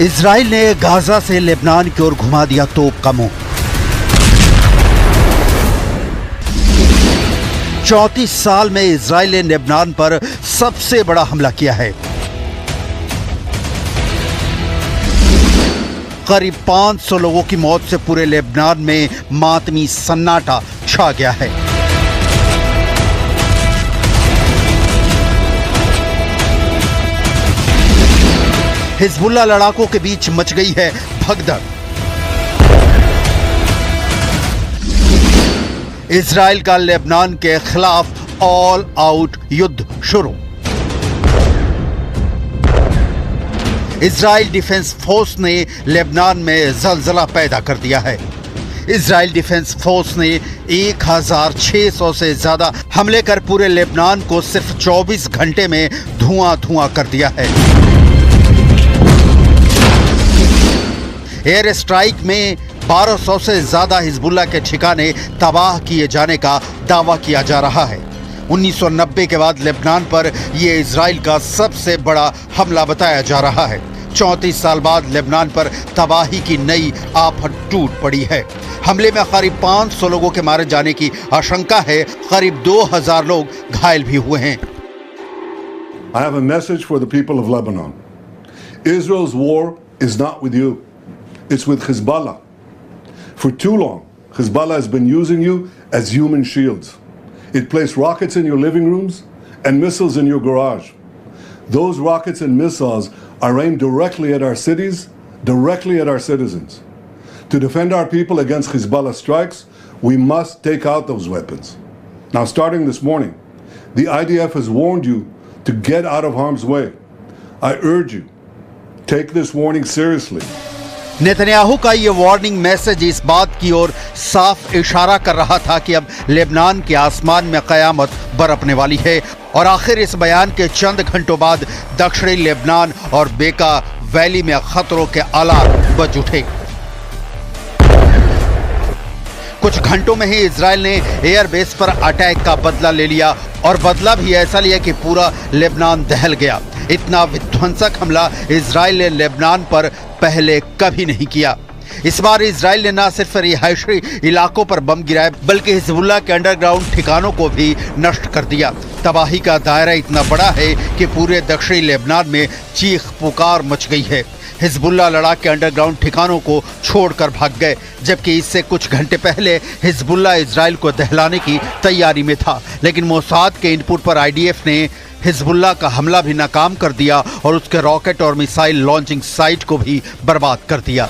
Israel ने Gaza से Lebanon की ओर घुमा दिया तोप का मुंह। 34 साल में इजराइल ने लेबनान पर सबसे बड़ा हमला किया है। करीब 500 लोगों की मौत से पूरे लेबनान में मातमी सन्नाटा छा गया है। हिजबुल्लाह लड़ाकों के बीच मच गई है भगदड़। इजराइल का लेबनान के खिलाफ ऑल आउट युद्ध शुरू। इजराइल डिफेंस फोर्स ने लेबनान में जलजला पैदा कर दिया है। इजराइल डिफेंस फोर्स ने 1600 से ज्यादा हमले कर पूरे लेबनान को सिर्फ 24 घंटे में धुआं कर दिया है। एयर स्ट्राइक में 1200 से ज्यादा हिजबुल्लाह के ठिकाने तबाह किए जाने का दावा किया जा रहा है। 1990 के बाद लेबनान पर यह इजराइल का सबसे बड़ा हमला बताया जा रहा है। 34 साल बाद लेबनान पर तबाही की नई आफत टूट पड़ी है। हमले में करीब 500 लोगों के मारे जाने की आशंका है। करीब 2000 लोग घायल भी हुए हैं। I have a message for the people of Lebanon. Israel's war is not with you. It's with Hezbollah. For too long, Hezbollah has been using you as human shields. It placed rockets in your living rooms and missiles in your garage. Those rockets and missiles are aimed directly at our cities, directly at our citizens. To defend our people against Hezbollah strikes, we must take out those weapons. Now, starting this morning, the IDF has warned you to get out of harm's way. I urge you, take this warning seriously. Netanyahu का ये warning message इस बात की ओर साफ इशारा कर रहा था कि अब लेबनान के आसमान में कयामत बरपने वाली है। और आखिर इस बयान के चंद घंटों बाद दक्षिणी लेबनान और बेका वैली में खतरों के अलार्म बज उठे। कुछ घंटों में ही इजराइल ने एयरबेस पर अटैक का बदला ले लिया और बदला भी ऐसा लिया कि पूरा लेबनान दहल गया। इतना विध्वंसक हमला इजराइल ने लेबनान पर पहले कभी नहीं किया। इस बार इजराइल ने न सिर्फ रिहायशी इलाकों पर बम गिराए बल्कि हिजबुल्लाह के अंडरग्राउंड ठिकानों को भी नष्ट कर दिया। तबाही का दायरा इतना बड़ा है कि पूरे दक्षिणी लेबनान में चीख पुकार मच गई है। हिजबुल्लाह लड़ाक के अंडरग्राउंड ठिकानों को छोड़कर भाग गए, जबकि इससे कुछ घंटे पहले हिजबुल्लाह इजराइल को दहलाने की तैयारी में था। लेकिन मोसाद के इनपुट पर आईडीएफ ने हिजबुल्लाह का हमला भी नाकाम कर दिया और उसके रॉकेट और मिसाइल लॉन्चिंग साइट को भी बर्बाद कर दिया।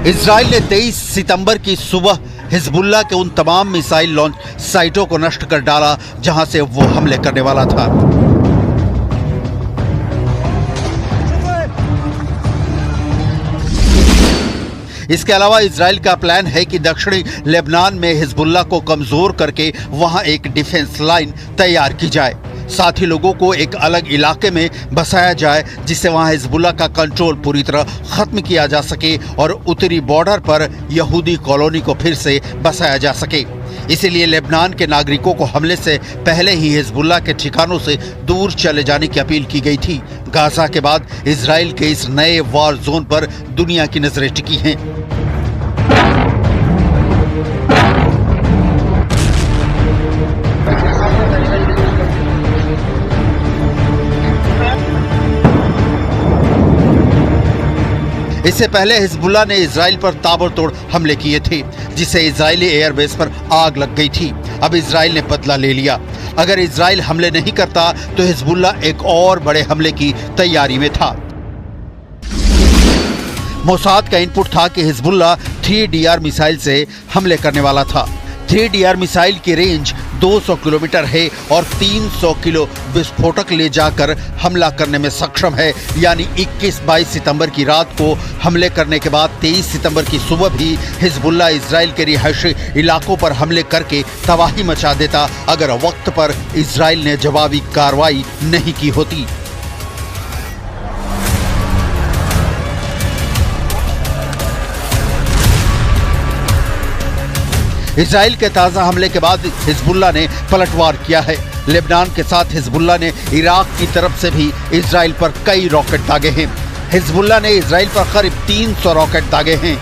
इजराइल ने 23 सितंबर की सुबह हिजबुल्लाह के उन तमाम मिसाइल लॉन्च साइटों को नष्ट कर डाला जहां से वो हमले करने वाला था। इसके अलावा इजराइल का प्लान है कि दक्षिणी लेबनान में हिजबुल्लाह को कमजोर करके वहां एक डिफेंस लाइन तैयार की जाए। साथ ही लोगों को एक अलग इलाके में बसाया जाए जिससे वहां हिजबुल्लाह का कंट्रोल पूरी तरह खत्म किया जा सके और उत्तरी बॉर्डर पर यहूदी कॉलोनी को फिर से बसाया जा सके। इसीलिए लेबनान के नागरिकों को हमले से पहले ही हिजबुल्लाह के ठिकानों से दूर चले जाने की अपील की गई थी। गाजा के बाद इजराइल के इस नए वॉर जोन पर दुनिया की नजरें टिकी हैं। इससे पहले हिजबुल्लाह ने इजराइल पर ताबड़तोड़ हमले किए थे, जिससे इजरायली एयरबेस पर आग लग गई थी। अब इजराइल ने बदला ले लिया। अगर इजराइल हमले नहीं करता तो हिजबुल्लाह एक और बड़े हमले की तैयारी में था। मोसाद का इनपुट था कि हिजबुल्लाह 3DR मिसाइल से हमले करने वाला था। 3DR मिसाइल की रेंज 200 किलोमीटर है और 300 किलो विस्फोटक ले जाकर हमला करने में सक्षम है। यानी 21-22 सितंबर की रात को हमले करने के बाद 23 सितंबर की सुबह भी हिजबुल्लाह इजराइल के रिहायशी इलाकों पर हमले करके तबाही मचा देता अगर वक्त पर इजराइल ने जवाबी कार्रवाई नहीं की होती। इजराइल के ताज़ा हमले के बाद हिजबुल्लाह ने पलटवार किया है। लेबनान के साथ हिजबुल्लाह ने इराक की तरफ से भी इजराइल पर कई रॉकेट दागे हैं। हिजबुल्लाह ने इजराइल पर करीब 300 रॉकेट दागे हैं।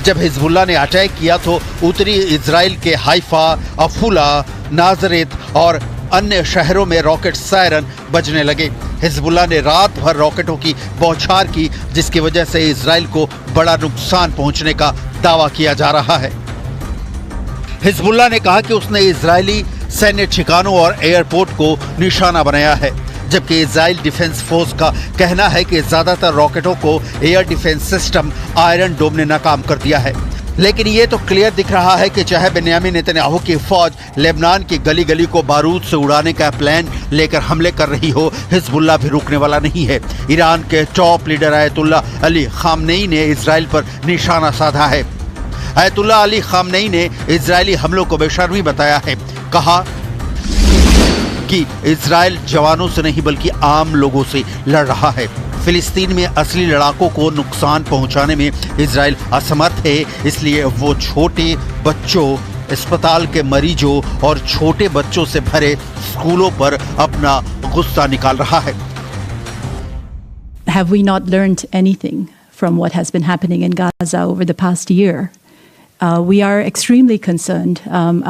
जब हिजबुल्लाह ने अटैक किया तो उत्तरी इजराइल के हाइफा, अफूला, नाजरेत और अन्य शहरों में रॉकेट सायरन बजने लगे। हिजबुल्लाह ने रात भर रॉकेटों की बौछार की, जिसकी वजह से इजराइल को बड़ा नुकसान पहुंचने का दावा किया जा रहा है। हिजबुल्लाह ने कहा कि उसने इजरायली सैन्य ठिकानों और एयरपोर्ट को निशाना बनाया है, जबकि इजराइल डिफेंस फोर्स का कहना है कि ज्यादातर रॉकेटों को एयर डिफेंस सिस्टम आयरन डोम ने नाकाम कर दिया है। लेकिन ये तो क्लियर दिख रहा है कि चाहे बेन्यामिन नेतन्याहू की फौज लेबनान की गली गली को बारूद से उड़ाने का प्लान लेकर हमले कर रही हो, हिजबुल्लाह भी रुकने वाला नहीं है। ईरान के top leader Ayatollah Ali Khamenei ने इजराइल पर निशाना साधा है। आयतुल्लाह अली खामनेई ने इजरायली हमलों को बेशर्मी बताया है। कहा कि इजराइल जवानों से नहीं बल्कि आम लोगों से लड़ रहा है। फिलिस्तीन में असली लड़ाकों को नुकसान पहुंचाने में इजराइल असमर्थ है, इसलिए वो छोटे बच्चों, अस्पताल के मरीजों और छोटे बच्चों से भरे स्कूलों पर अपना गुस्सा निकाल रहा है। Have we not learned anything from what has been happening in Gaza over the past year? We are extremely concerned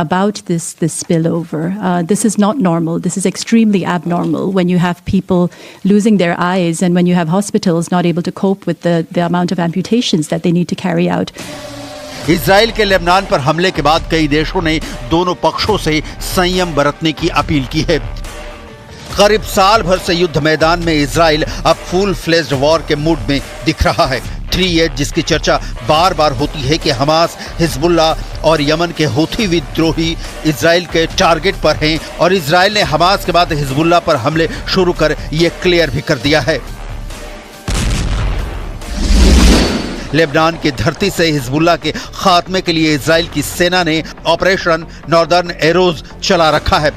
about this spillover. This is not normal. This is extremely abnormal when you have people losing their eyes and when you have hospitals not able to cope with the amount of amputations that they need to carry out. Israel के Lebanon पर हमले के बाद कई देशों ने दोनों पक्षों से संयम बरतने की अपील की है। करीब साल भर से युद्ध मैदान में इजराइल अब फुल फ्लेज्ड वॉर के मूड में दिख रहा है। 3 जिसकी चर्चा बार बार होती है कि हमास, हिजबुल्लाह और यमन के हूथी विद्रोही इजराइल के टारगेट पर हैं और इजराइल ने हमास के बाद हिजबुल्लाह पर हमले शुरू कर ये क्लियर भी कर दिया है। लेबनान की धरती से हिजबुल्लाह के खात्मे के लिए इजराइल की सेना ने ऑपरेशन नॉर्दर्न एरोज चला रखा है।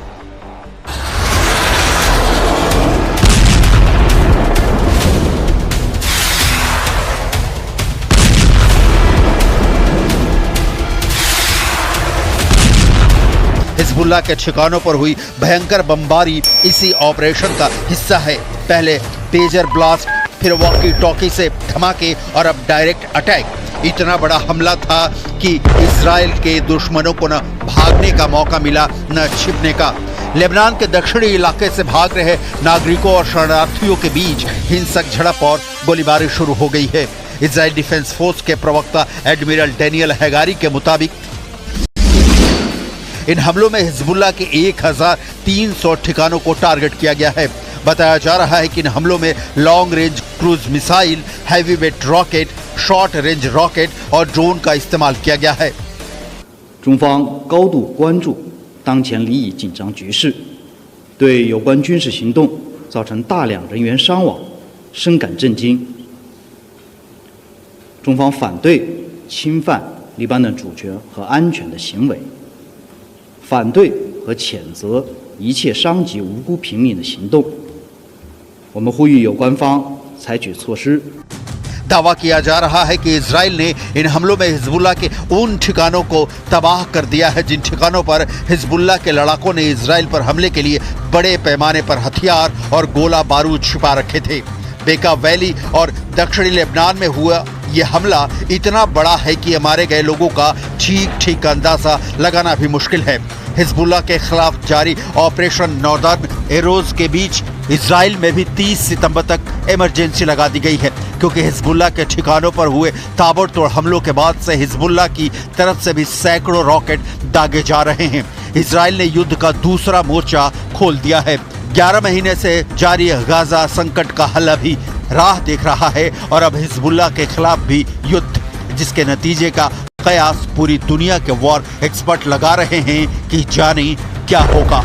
हिजबुल्लाह के ठिकानों पर हुई भयंकर बमबारी इसी ऑपरेशन का हिस्सा है। पहले पेजर ब्लास्ट, फिर वॉकी टॉकी से धमाके और अब डायरेक्ट अटैक। इतना बड़ा हमला था कि इजराइल के दुश्मनों को न भागने का मौका मिला न छिपने का। लेबनान के दक्षिणी इलाके से भाग रहे नागरिकों और शरणार्थियों के बीच हिंसक झड़प और गोलीबारी शुरू हो गई है। इजराइल डिफेंस फोर्स के प्रवक्ता एडमिरल डेनियल हैगारी के मुताबिक इन हमलों में हिजबुल्लाह के 1300 ठिकानों को टारगेट किया गया है। बताया जा रहा है कि इन हमलों में long range cruise missile, heavy weight rocket, short range rocket और ड्रोन का इस्तेमाल किया गया है। 中方高度关注当前利益紧张局势，对有关军事行动造成大量人员伤亡深感震惊。中方反对侵犯黎巴嫩主权和安全的行为，反对和谴责一切伤及无辜平民的行动。我们呼吁有关方采取措施。 दावा किया जा रहा है कि इजराइल ने इन हमलों में हिजबुल्लाह के उन ठिकानों को तबाह कर दिया है जिन ठिकानों पर हिजबुल्लाह के लड़ाकों ने इजराइल पर हमले के लिए बड़े पैमाने पर हथियार और गोला बारूद छिपा रखे थे। बेका वैली और दक्षिणी लेबनान में हुआ ये हमला इतना बड़ा है कि मारे गए लोगों का ठीक अंदाजा लगाना भी मुश्किल है। हिजबुल्लाह के खिलाफ जारी ऑपरेशन नॉर्दर्न एरोज के बीच इजराइल में भी 30 सितंबर तक इमरजेंसी लगा दी गई है, क्योंकि हिजबुल्लाह के ठिकानों पर हुए ताबड़तोड़ हमलों के बाद से हिजबुल्लाह की तरफ से भी सैकड़ों रॉकेट दागे जा रहे हैं। इजराइल ने युद्ध का दूसरा मोर्चा खोल दिया है। 11 महीने से जारी गाजा संकट का हल अभी राह देख रहा है और अब हिजबुल्लाह के खिलाफ भी युद्ध, जिसके नतीजे का कयास पूरी दुनिया के वॉर एक्सपर्ट लगा रहे हैं कि जाने क्या होगा।